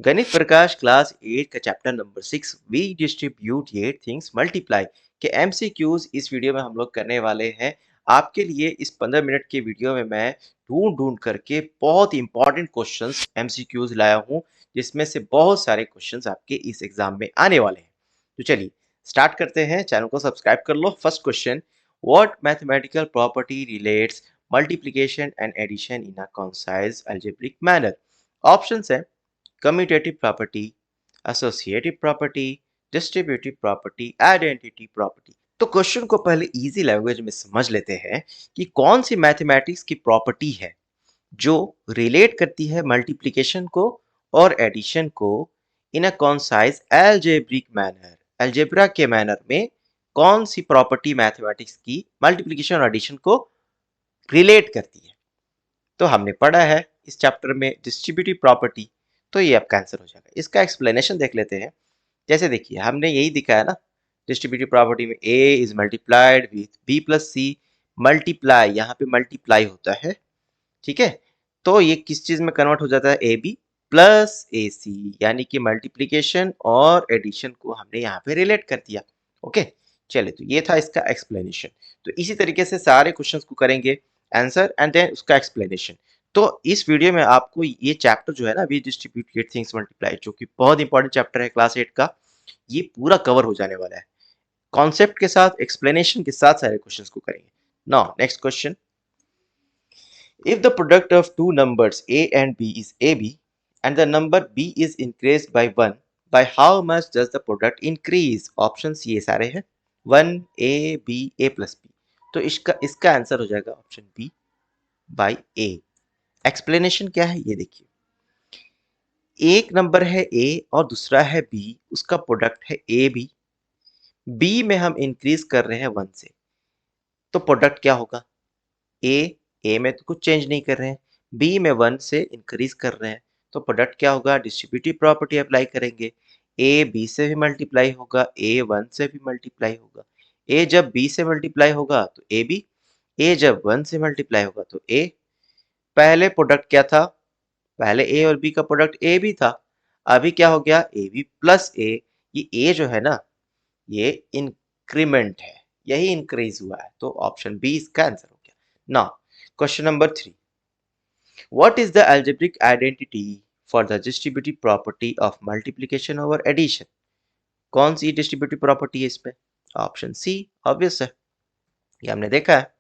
गणित प्रकाश क्लास 8 का chapter number 6 we distribute yet things multiply के एमसीक्यूज इस वीडियो में हम लोग करने वाले हैं। आपके लिए इस 15 मिनट के वीडियो में मैं ढूंढ ढूंढ करके बहुत इंपॉर्टेंट क्वेश्चंस एमसीक्यूज लाया हूं, जिसमें से बहुत सारे क्वेश्चंस आपके इस एग्जाम में आने वाले हैं। तो चलिए स्टार्ट करते हैं। चैनल को सब्सक्राइब कर लो। First question, what mathematical property relates multiplication and addition in a concise algebraic manner? Options है commutative property, associative property, distributive property, identity property। तो क्वेश्चन को पहले इजी लैंग्वेज में समझ लेते हैं कि कौन सी मैथमेटिक्स की प्रॉपर्टी है जो रिलेट करती है मल्टीप्लिकेशन को और एडिशन को इन अ कॉन्साइज एल्जेब्रिक मैनर। एल्जेब्रा के मैनर में कौन सी प्रॉपर्टी मैथमेटिक्स की मल्टीप्लिकेशन और एडिशन को रिलेट करती है? तो हमने पढ़ा है इस चैप्टर में डिस्ट्रीब्यूटिव प्रॉपर्टी, तो ये आपका आंसर हो जाएगा। इसका एक्सप्लेनेशन देख लेते हैं। जैसे देखिए हमने यही दिखाया ना, डिस्ट्रीब्यूटिव प्रॉपर्टी में a is multiplied with b plus C. Multiply, यहाँ पे मल्टीप्लाई होता है, ठीक है। तो ये किस चीज में कन्वर्ट हो जाता है? ए बी प्लस ए सी, यानी कि मल्टीप्लीकेशन और एडिशन को हमने यहाँ पे रिलेट कर दिया। ओके, चलिए तो ये था इसका एक्सप्लेनेशन। तो इसी तरीके से सारे क्वेश्चंस को करेंगे, आंसर एंड देन उसका एक्सप्लेनेशन। तो इस वीडियो में आपको ये चैप्टर जो है ना, वी डिस्ट्रीब्यूट थिंग्स मल्टीप्लाई, जो कि बहुत इंपॉर्टेंट चैप्टर है क्लास 8 का, ये पूरा कवर हो जाने वाला है। कॉन्सेप्ट के साथ, एक्सप्लेनेशन के साथ सारे क्वेश्चंस को करेंगे। Now next question, if the product of two numbers a and b is ab and the number b is increased by 1, by how much does the product increase? Options ये सारे हैं, 1 a b a plus b। तो इसका इसका answer हो जाएगा option B by A. Explanation क्या है ये देखिए, एक नंबर है a और दूसरा है b, उसका प्रोडक्ट है ए बी। b में हम इंक्रीज कर रहे हैं 1 से, तो प्रोडक्ट क्या होगा? ए में तो कुछ चेंज नहीं कर रहे हैं, बी में 1 से इंक्रीज कर रहे हैं, तो प्रोडक्ट क्या होगा? डिस्ट्रीब्यूटिव प्रॉपर्टी अप्लाई करेंगे। ए बी से भी मल्टीप्लाई होगा, ए 1 से भी मल्टीप्लाई होगा। ए जब बी से मल्टीप्लाई होगा तो ए बी, ए जब 1 से मल्टीप्लाई होगा तो ए। पहले प्रोडक्ट क्या था? पहले ए और बी का प्रोडक्ट ए बी था, अभी क्या हो गया? ए बी प्लस ए। ये ए जो है ना, ये इंक्रीमेंट है, यही इंक्रीज हुआ है, तो ऑप्शन बी इसका आंसर हो गया। Now question number 3, what is the algebraic identity for the distributive property of multiplication over addition? कौन सी डिस्ट्रीब्यूटिव प्रॉपर्टी है इसमें? ऑप्शन सी ऑब्वियस है, ये हमने देखा है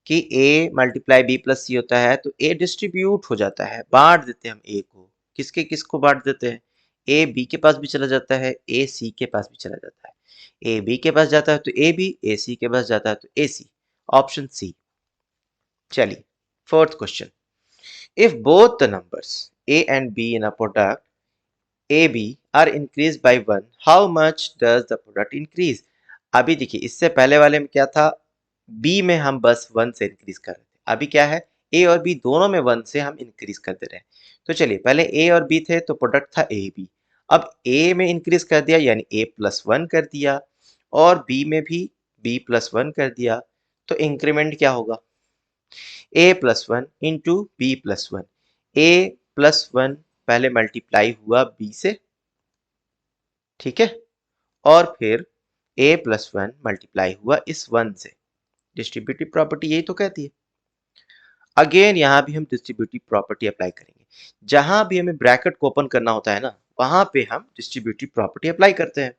कि a मल्टीप्लाई b प्लस सी होता है, तो a डिस्ट्रीब्यूट हो जाता है, बांट देते हैं हम a को। किसके किसको बांट देते हैं? a b के पास भी चला जाता है, a c के पास भी चला जाता है। a b के पास जाता है तो a b, a c के पास जाता है तो a c। Option C. चलिए fourth question, if both the numbers a and b in a product ab are increased by 1, how much does the product increase? अभी देखिए इससे पहले वाले में क्या था? b में हम बस 1 से इंक्रीज कर रहे थे, अभी क्या है? a और b दोनों में 1 से हम इंक्रीज कर दे रहे हैं। तो चलिए पहले a और b थे तो प्रोडक्ट था a b, अब a में इंक्रीज कर दिया यानी a प्लस 1 कर दिया, और b में भी b प्लस 1 कर दिया, तो इंक्रीमेंट क्या होगा? a plus 1 into B plus 1। a plus 1 पहले मल्टीप्लाई हुआ b से, ठीक है, और फिर a प्लस 1 मल्टीप्लाई हुआ इस 1 से। डिस्ट्रीब्यूटिव प्रॉपर्टी यही तो कहती है। अगेन यहाँ भी हम डिस्ट्रीब्यूटिव प्रॉपर्टी अप्लाई करेंगे, जहां भी हमें ब्रैकेट को ओपन करना होता है ना, वहां पे हम डिस्ट्रीब्यूटिव प्रॉपर्टी अप्लाई करते हैं।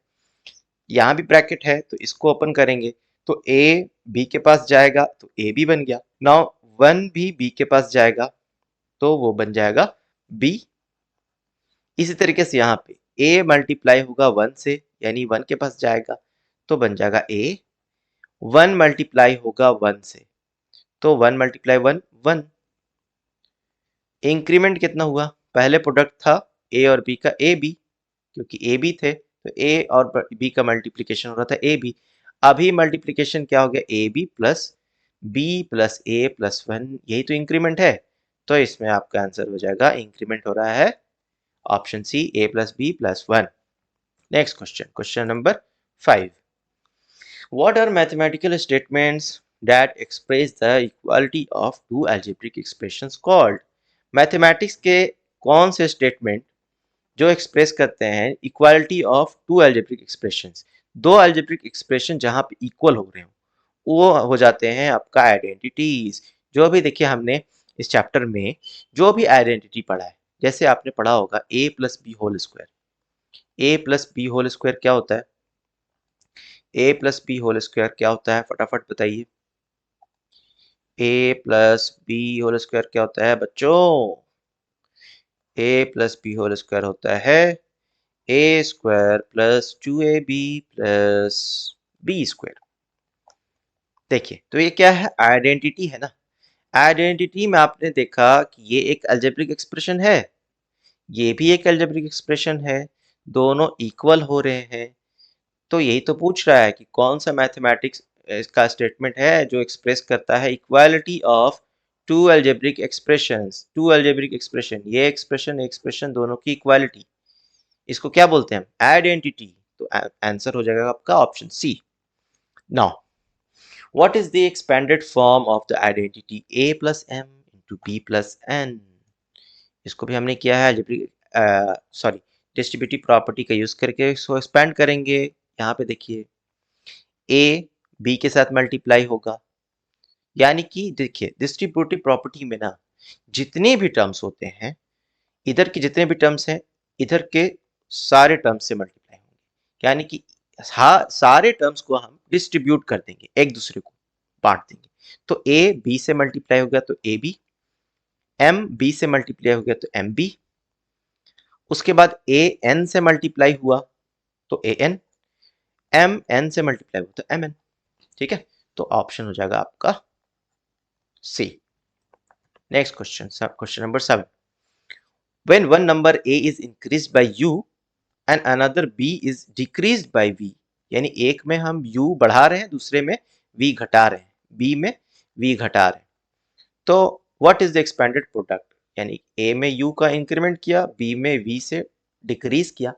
यहाँ भी ब्रैकेट है तो इसको ओपन करेंगे, तो a b के पास जाएगा तो a b बन गया। नाउ 1 भी b के पास जाएगा तो वो बन जाएगा b। इसी तरीके से यहाँ पे a मल्टीप्लाई होगा 1 से, यानी 1 के पास जाएगा तो बन जाएगा a। 1 मल्टीप्लाई होगा 1 से, तो 1 मल्टीप्लाई 1 1। इंक्रीमेंट कितना हुआ? पहले प्रोडक्ट था a और b का a b, क्योंकि a b थे तो a और b का मल्टीप्लिकेशन हो रहा था a b। अभी मल्टीप्लिकेशन क्या हो गया? a b plus a plus 1, यही तो इंक्रीमेंट है। तो इसमें आपका आंसर हो जाएगा, इंक्रीमेंट हो रहा है option C, a plus b plus 1। Next question, question number 5, what are mathematical statements that express the equality of two algebraic expressions called? Mathematics के कौन से स्टेटमेंट जो एक्सप्रेस करते हैं equality of two algebraic expressions, दो algebraic expression जहां पे equal हो रहे हो वो हो जाते हैं आपका आइडेंटिटीज। जो भी देखिए हमने इस चैप्टर में जो भी आइडेंटिटी पढ़ा है, जैसे आपने पढ़ा होगा a plus B whole square, A plus B whole square क्या होता है, A plus B whole square क्या होता है, फटाफट बताइए। A plus B whole square क्या होता है बच्चों, A plus B whole square होता है A square plus 2ab plus B square. देखिए तो ये क्या है, आइडेंटिटी है ना। आइडेंटिटी में आपने देखा कि ये एक अलजेब्रिक एक्सप्रेशन है, ये भी एक अलजेब्रिक एक्सप्रेशन है, दोनों इक्वल हो रहे हैं। तो यही तो पूछ रहा है कि कौन सा मैथमेटिक्स इसका स्टेटमेंट है जो एक्सप्रेस करता है equality of two algebraic expressions. Two algebraic expression, ये एक्सप्रेशन दोनों की इक्वालिटी, इसको क्या बोलते हैं, आइडेंटिटी। तो आंसर हो जाएगा आपका option C. Now what is the expanded form of the identity a plus m into B plus n। इसको भी हमने किया है सॉरी डिस्ट्रीब्यूटिव प्रॉपर्टी का यूज करके इसको एक्सपेंड करेंगे। यहाँ पे देखिए a b के साथ मल्टीप्लाई होगा, यानी कि देखिए डिस्ट्रीब्यूटिव प्रॉपर्टी में ना जितने भी टर्म्स होते हैं, इधर के जितने भी टर्म्स हैं इधर के सारे टर्म्स से मल्टीप्लाई होंगे, यानी कि सारे टर्म्स को हम डिस्ट्रीब्यूट कर देंगे, एक दूसरे को बांट देंगे। तो a b से मल्टीप्लाई हो गया तो a b, m b से मल्टीप्लाई हो गया तो m b, उसके बाद a n से मल्टीप्लाई हुआ तो a n, m n से मल्टीप्लाई हुआ तो m n। ठीक है, तो ऑप्शन हो जाएगा आपका C. Next question, question number 7। When one number a is increased by u and another b is decreased by v, यानी एक में हम u बढ़ा रहे हैं दूसरे में v घटा रहे हैं, b में v घटा रहे हैं, तो what is the expanded product, यानी a में u का इंक्रीमेंट किया, b में v से डिक्रीज किया,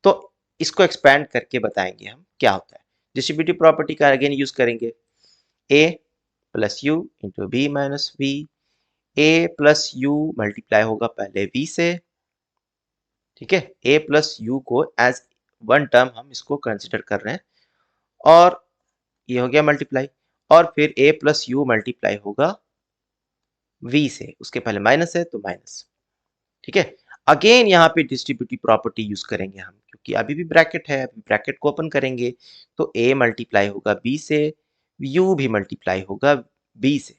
तो इसको एक्सपेंड करके बताएंगे हम क्या होता है। डिस्ट्रीब्यूटिव प्रॉपर्टी का अगेन यूज करेंगे, a plus U into B minus V, a plus U multiply होगा पहले v से, ठीक है, a प्लस यू को एज वन टर्म हम इसको कंसिडर कर रहे हैं, और ये हो गया मल्टीप्लाई, और फिर a प्लस यू मल्टीप्लाई होगा v से, उसके पहले माइनस है तो माइनस। ठीक है, अगेन यहाँ पे डिस्ट्रीब्यूटिव प्रॉपर्टी यूज करेंगे हम, क्योंकि अभी भी ब्रैकेट है, अभी ब्रैकेट को ओपन करेंगे तो a मल्टीप्लाई होगा b से, u भी मल्टीप्लाई होगा b से।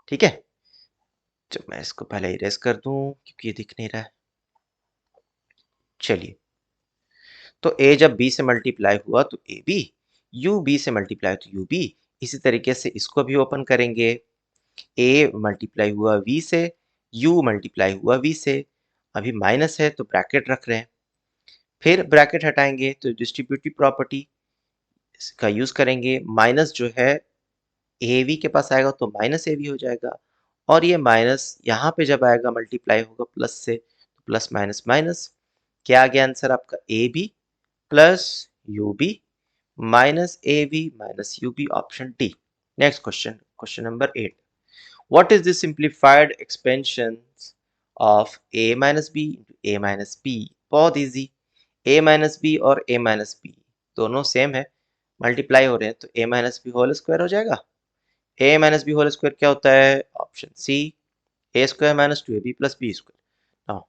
ठीक है, तो मैं इसको पहले इरेज कर दूं क्योंकि ये दिख नहीं रहा है। चलिए, तो a जब b से मल्टीप्लाई हुआ तो a b, u b से मल्टीप्लाई तो u b, इसी तरीके से इसको भी ओपन करेंगे, a मल्टीप्लाई हुआ v से, u मल्टीप्लाई हुआ v से, अभी माइनस है तो ब्रैकेट रख रहे हैं, फिर ब्रैकेट हटाएंगे तो डिस्ट्रीब्यूटिव प्रॉपर्टी का यूज करेंगे, माइनस जो है av के पास आएगा तो माइनस av हो जाएगा, और ये माइनस यहाँ पे जब आएगा मल्टीप्लाई होगा प्लस से, तो प्लस माइनस माइनस, क्या आ गया आंसर आपका A B plus U B minus A B minus U B, option D. Next question, question number 8। What is the simplified expansion of a minus B into a minus B. बहुत easy, a minus B और a minus B दोनों same है, multiply हो रहे हैं तो a minus B whole square हो जाएगा। a minus B whole square क्या होता है, option C, a square minus 2ab plus b square. Now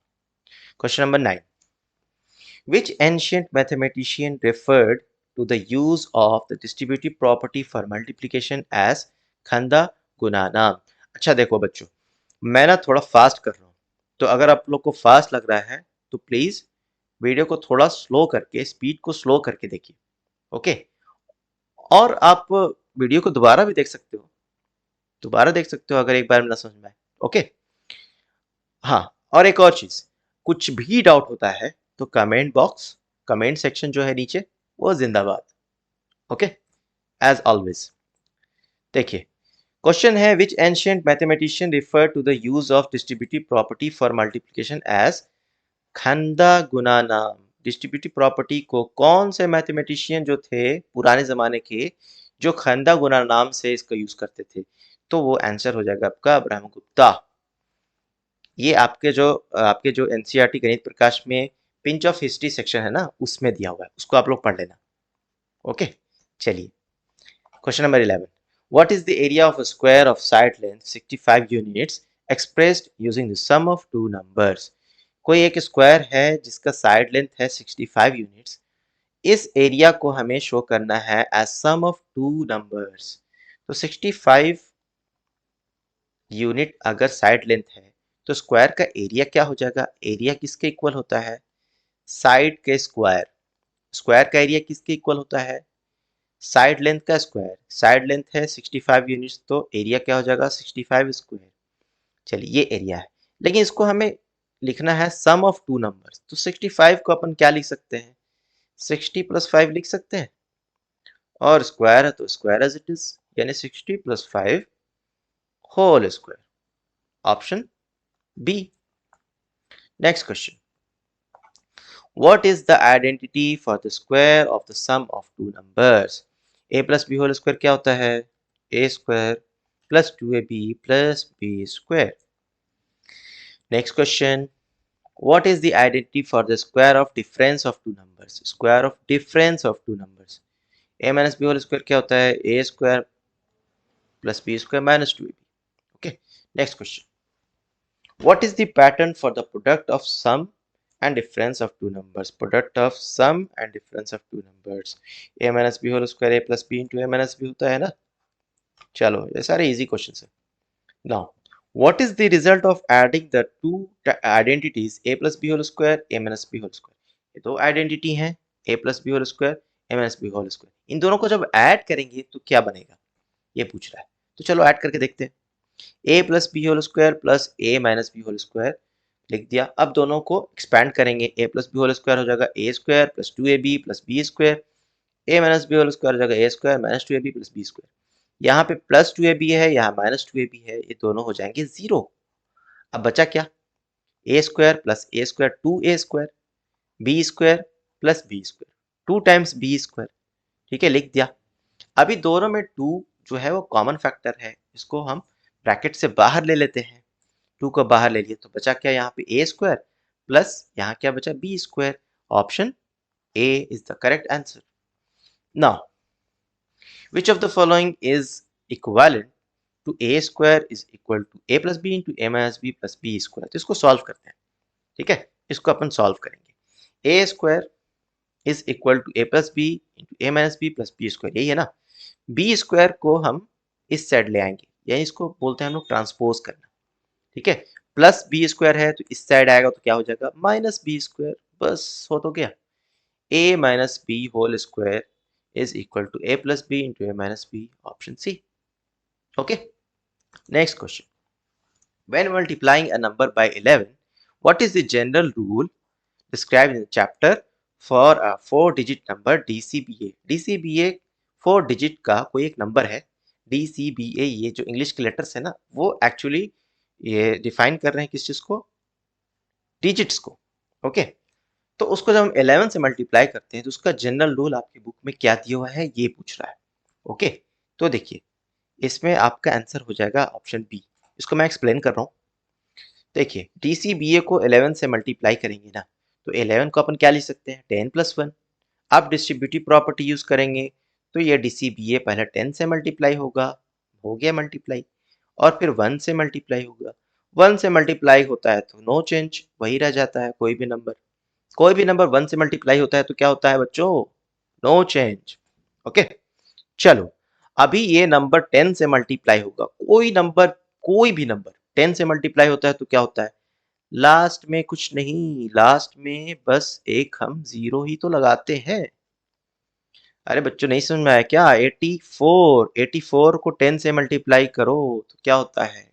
question number 9। Which ancient mathematician referred to the use of the distributive property for multiplication as खंदा गुणानाम। अच्छा देखो बच्चों, मैं ना थोड़ा फास्ट कर रहा हूँ, तो अगर आप लोग को फास्ट लग रहा है तो प्लीज वीडियो को थोड़ा स्लो करके, स्पीड को स्लो करके देखिए, ओके। और आप वीडियो को दोबारा भी देख सकते हो, दोबारा देख सकते हो अगर एक बार में ना समझ में आए, ओके। हाँ, और एक और चीज, कुछ भी डाउट होता है तो कमेंट बॉक्स, कमेंट सेक्शन जो है नीचे वो जिंदाबाद, ओके, एज ऑलवेज। देखिए, क्वेश्चन है which ancient mathematician refer to the use of distributive property for multiplication as खंदा गुना नाम। डिस्ट्रीब्यूटिव प्रॉपर्टी को कौन से मैथमेटिशियन जो थे पुराने जमाने के, जो खंदा गुना नाम से इसका यूज करते थे, तो वो आंसर हो जाएगा आपका ब्रह्मगुप्ता। ये आपके जो एनसीईआरटी गणित प्रकाश में पिंच ऑफ हिस्ट्री सेक्शन है ना, उसमें दिया हुआ है, उसको आप लोग पढ़ लेना। ओके, चलिए question number 11। What is the area of a square of side length 65 units expressed using the sum of two numbers? कोई एक स्क्वायर है जिसका साइड लेंथ है 65 यूनिट्स। इस एरिया को हमें शो करना है as sum of two numbers. तो 65 यूनिट अगर साइड लेंथ है तो स्क्वायर का एरिया क्या हो जाएगा? एरिया किसके इक्वल होता है? साइड के स्क्वायर। स्क्वायर का एरिया किसके इक्वल होता है? साइड लेंथ का स्क्वायर। साइड लेंथ है 65 यूनिट्स, तो एरिया क्या हो जाएगा? 65 स्क्वायर। चलिए ये एरिया है, लेकिन इसको हमें लिखना है सम ऑफ टू नंबर्स। तो 65 को अपन क्या लिख सकते हैं? 60 प्लस 5 लिख सकते हैं, और स्क्वायर है तो स्क्वायर एज इट इज, यानी 60 plus 5 whole square. Option B. Next question. What is the identity for the square of the sum of two numbers? A plus b whole square क्या होता है? A square plus 2ab plus b square. Next question. What is the identity for the square of difference of two numbers? Square of difference of two numbers. A minus b whole square क्या होता है? A square plus b square minus 2ab. Okay. Next question. What is the pattern for the product of sum and difference of two numbers? Product of sum and difference of two numbers. A minus b whole square a plus b into a minus b होता है ना? चलो ये सारे easy questions हैं. Now, what is the result of adding the two identities a plus b whole square a minus b whole square? ये दो identity हैं, a plus b whole square a minus b whole square. इन दोनों को जब add करेंगे तो क्या बनेगा? ये पूछ रहा है. तो चलो add करके देखते हैं. a plus B whole square plus a minus B whole square लिख दिया। अब दोनों को एक्सपैंड करेंगे, a plus B whole square हो जाएगा a square plus 2ab plus B square, a minus B whole square हो जाएगा a square minus 2ab plus B square. यहाँ पे प्लस 2ab है, यहाँ माइनस 2ab है, ये दोनों हो जाएंगे जीरो। अब बचा क्या? a square plus a square 2a square, b square plus b square 2 times b square. ठीक है, लिख दिया। अभी दोनों में 2 जो है वो कॉमन फैक्टर है, इसको हम ब्रैकेट से बाहर ले लेते हैं। 2 को बाहर ले लिए तो बचा क्या? यहाँ पे a स्क्वायर प्लस यहाँ क्या बचा? b square. Option A is the correct answer. Now which of the following is equivalent to a square is equal to a plus B into a minus B plus B square? तो इसको solve करते हैं। ठीक है, इसको अपन solve करेंगे। a square is equal to a plus B into a minus B plus B square, यही है ना? b स्क्वायर को हम इस साइड ले आएंगे, यानी इसको बोलते हैं हम लोग ट्रांसपोज करना। ठीक है, प्लस बी स्क्वायर है तो इस साइड आएगा तो क्या हो जाएगा? Minus B square. बस हो तो गया। A minus B whole square is equal to A plus B into A minus B. Option C. Okay, next question. When multiplying a number by 11, what is the general rule described in the chapter for a 4-digit number DCBA? DCBA 4 digit का कोई एक number है। DCBA ये जो English के letters है ना, वो एक्चुअली ये डिफाइन कर रहे हैं किस चीज को? डिजिट्स को। ओके, तो उसको जब हम 11 से मल्टीप्लाई करते हैं तो उसका जनरल रूल आपकी बुक में क्या दिया हुआ है ये पूछ रहा है। ओके, तो देखिए इसमें आपका आंसर हो जाएगा ऑप्शन बी। इसको मैं एक्सप्लेन कर रहा हूँ। देखिए DCBA को 11 से मल्टीप्लाई करेंगे ना, तो 11 को अपन क्या लिख सकते हैं? 10 प्लस 1। अब डिस्ट्रीब्यूटिव प्रॉपर्टी यूज करेंगे तो ये DCBA पहले 10 से मल्टीप्लाई होगा, हो गया मल्टीप्लाई, और फिर 1 से मल्टीप्लाई होगा। 1 से मल्टीप्लाई होता है तो नो चेंज, वही रह जाता है। कोई भी नंबर 1 से मल्टीप्लाई होता है तो क्या होता है बच्चों? No change. ओके, चलो अभी ये नंबर 10 से मल्टीप्लाई होगा। कोई भी नंबर 10 से मल्टीप्लाई होता है तो क्या होता है? लास्ट में कुछ नहीं, लास्ट में बस एक हम जीरो ही तो लगाते हैं। अरे बच्चों नहीं समझ में आया क्या? 84 को 10 से मल्टीप्लाई करो तो क्या होता है?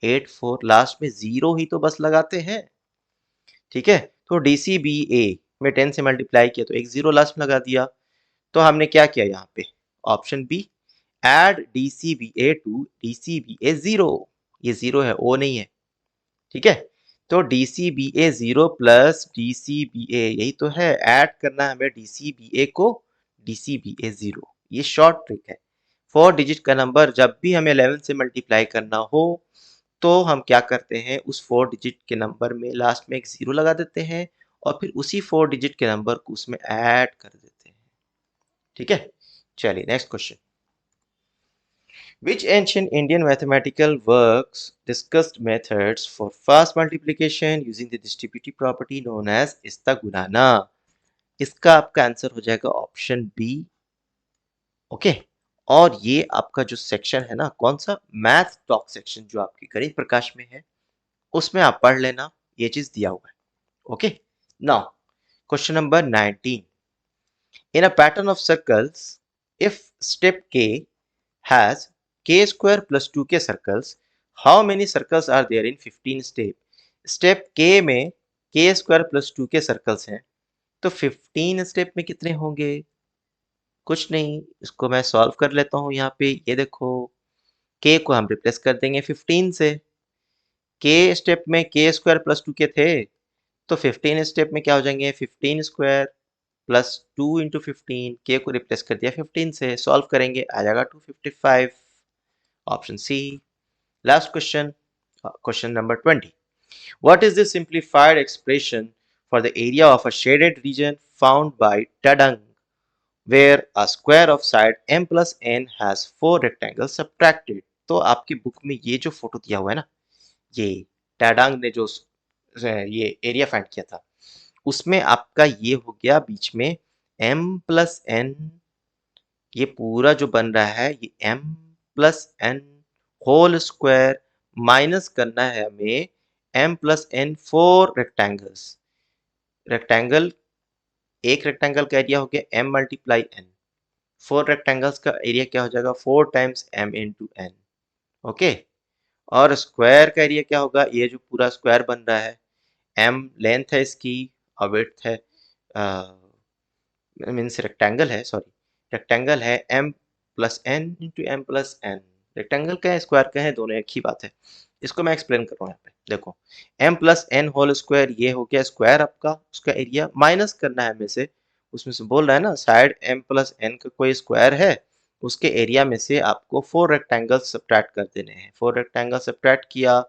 84, लास्ट में जीरो ही तो बस लगाते हैं। ठीक है, तो DCBA में 10 से मल्टीप्लाई किया तो एक जीरो लास्ट में लगा दिया। तो हमने क्या किया यहाँ पे? Option B, add DCBA to DCBA zero. ये जीरो है, ओ नहीं है। ठीक है, तो DCBA जीरो प्लस DCBA यही तो है, ऐड करना है हमें DCBA को DCBA जीरो। ये शॉर्ट ट्रिक है। 4 डिजिट का नंबर जब भी हमें 11 से मल्टीप्लाई करना हो तो हम क्या करते हैं, उस 4 डिजिट के नंबर में लास्ट में एक 0 लगा देते हैं और फिर उसी 4 डिजिट के नंबर को उसमें ऐड कर देते हैं। ठीक है, चलिए next question. Which ancient Indian mathematical works discussed methods for fast multiplication using the distributive property known as Istagurana? इसका आपका आंसर हो जाएगा ऑप्शन बी। ओके, और ये आपका जो सेक्शन है ना, कौन सा, मैथ टॉक सेक्शन जो आपके गणित प्रकाश में है, उसमें आप पढ़ लेना, ये चीज दिया हुआ है। Okay, now question number 19। In a pattern of circles, if step k has k square plus 2k circles, how many circles are there in 15 step? Step k में k square plus 2k circles हैं, तो 15 step में कितने होंगे? कुछ नहीं, इसको मैं सॉल्व कर लेता हूँ। यहाँ पे ये देखो, k को हम रिप्लेस कर देंगे 15 से। k स्टेप में k स्क्वायर प्लस 2k थे, तो 15 स्टेप में क्या हो जाएंगे, 15 स्क्वायर प्लस 2 इंटू 15, के को रिप्लेस कर दिया 15 से, सॉल्व करेंगे आ जाएगा 255, option C. Last question, question number 20। What is the simplified expression for the area of a shaded region found by adding where a square of side m plus n has 4 rectangles subtracted? तो आपकी book में ये जो photo दिया हुआ है ना, ये टैडांग ने जो ये एरिया फाइंड किया था, उसमें आपका ये हो गया बीच में m प्लस n, ये पूरा जो बन रहा है ये m plus n whole square, minus करना है हमें m plus n 4 rectangles. Rectangle, एक रेक्टेंगल का एरिया हो गया m मल्टीप्लाई n, 4 रेक्टेंगल्स का एरिया क्या हो जाएगा 4 times m into n। Okay, और स्क्वायर का एरिया क्या होगा, ये जो पूरा स्क्वायर बन रहा है, m लेंथ है इसकी और विड्थ है, मीन्स रेक्टेंगल है, सॉरी रेक्टेंगल है m plus n into m plus n। Rectangle का है स्क्वायर का है, दोनों एक ही बात है। इसको मैं एक्सप्लेन कर रहा हूँ यहाँ पे, देखो m plus n whole square, ये हो गया स्क्वायर आपका, उसका एरिया माइनस करना है हमें से, उसमें से बोल रहा है ना साइड m प्लस n का कोई स्क्वायर है, उसके एरिया में से आपको 4 रेक्टेंगल्स सब्ट्रैक्ट कर देने हैं। 4 रेक्टेंगल सब्ट्रैक्ट किया,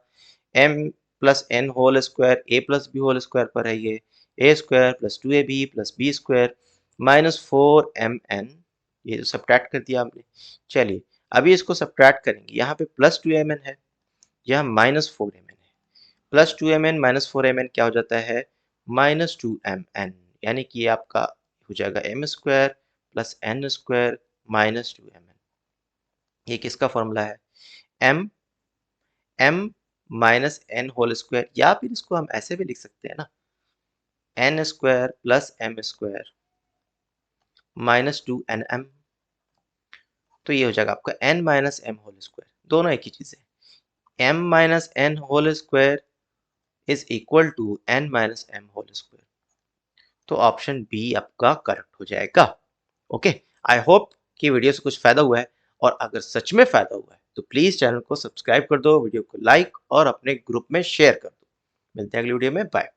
m plus n whole square a plus b whole square पर है ये, a square plus 2ab plus b square minus 4mn, ये जो सब्ट्रैक्ट कर दिया हमने। चलिए अभी इसको सब्ट्रैक्ट करेंगे, यहाँ पे प्लस 2mn है, यहाँ माइनस 4mn है, प्लस 2mn माइनस 4mn क्या हो जाता है, माइनस 2mn, यानी कि ये आपका हो जाएगा m square plus n square minus 2mn। ये किसका फॉर्मूला है, m minus n whole square, या फिर इसको हम ऐसे भी लिख सकते हैं ना, n square plus m square minus 2nm, तो ये हो जाएगा आपका n minus m whole square, दोनों एक ही चीज है। m minus n whole square is equal to n minus m whole square, तो ऑप्शन बी आपका करेक्ट हो जाएगा। ओके, आई होप कि वीडियो से कुछ फायदा हुआ है, और अगर सच में फायदा हुआ है तो प्लीज चैनल को सब्सक्राइब कर दो, वीडियो को लाइक और अपने ग्रुप में शेयर कर दो। मिलते हैं अगली वीडियो में, बाय।